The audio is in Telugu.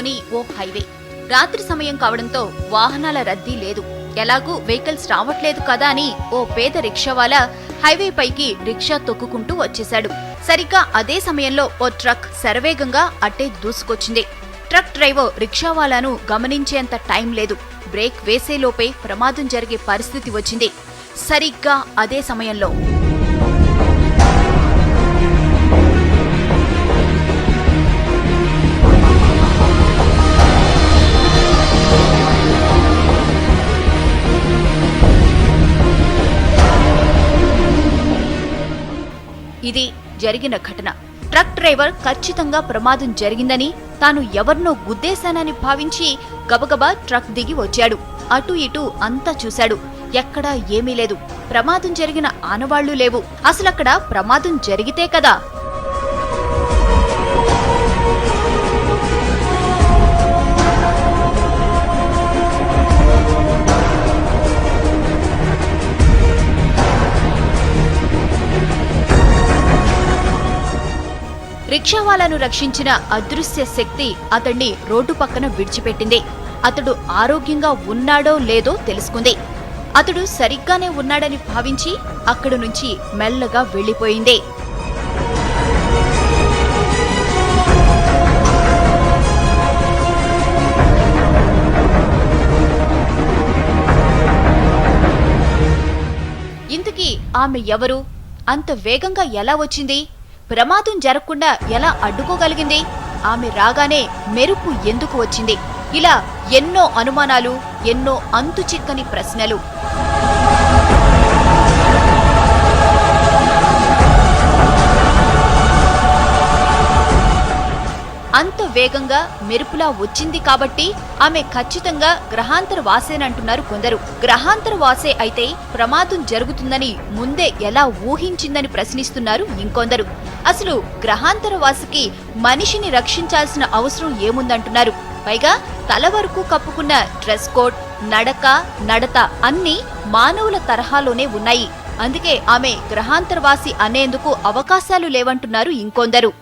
నగరంలోని ఓ హైవే. రాత్రి సమయం కావడంతో వాహనాల రద్దీ లేదు. ఎలాగూ వెహికల్స్ రావట్లేదు కదా అని ఓ పేద రిక్షావాలా హైవే పైకి రిక్షా తొక్కుకుంటూ వచ్చేశాడు. సరిగ్గా అదే సమయంలో ఓ ట్రక్ శరవేగంగా అట్టే దూసుకొచ్చింది. ట్రక్ డ్రైవర్ రిక్షావాలాను గమనించేంత టైం లేదు. బ్రేక్ వేసేలోపే ప్రమాదం జరిగే పరిస్థితి వచ్చింది. సరిగ్గా అదే సమయంలో ఇది జరిగిన ఘటన. ట్రక్ డ్రైవర్ ఖచ్చితంగా ప్రమాదం జరిగిందని, తాను ఎవరినో గుద్దేశానని భావించి గబగబా ట్రక్ దిగి వచ్చాడు. అటు ఇటు అంతా చూశాడు. ఎక్కడా ఏమీ లేదు. ప్రమాదం జరిగిన ఆనవాళ్లు లేవు. అసలక్కడ ప్రమాదం జరిగితే కదా రిక్షావాలాను రక్షించిన అదృశ్య శక్తి అతణ్ణి రోడ్డు పక్కన విడిచిపెట్టింది. అతడు ఆరోగ్యంగా ఉన్నాడో లేదో తెలుసుకుంది. అతడు సరిగ్గానే ఉన్నాడని భావించి అక్కడి నుంచి మెల్లగా వెళ్లిపోయింది. ఇంతకీ ఆమె ఎవరు? అంత వేగంగా ఎలా వచ్చింది? ప్రమాదం జరగకుండా ఎలా అడ్డుకోగలిగింది? ఆమె రాగానే మెరుపు ఎందుకు వచ్చింది? ఇలా ఎన్నో అనుమానాలు, ఎన్నో అంతుచిక్కని ప్రశ్నలు. అంత వేగంగా మెరుపులా వచ్చింది కాబట్టి ఆమె ఖచ్చితంగా గ్రహాంతర వాసేనంటున్నారు కొందరు. గ్రహాంతర వాసే అయితే ప్రమాదం జరుగుతుందని ముందే ఎలా ఊహించిందని ప్రశ్నిస్తున్నారు ఇంకొందరు. అసలు గ్రహాంతర వాసికి మనిషిని రక్షించాల్సిన అవసరం ఏముందంటున్నారు. పైగా తల వరకు కప్పుకున్న డ్రెస్ కోడ్, నడక, నడత అన్నీ మానవుల తరహాలోనే ఉన్నాయి. అందుకే ఆమె గ్రహాంతరవాసి అనేందుకు అవకాశాలు లేవంటున్నారు ఇంకొందరు.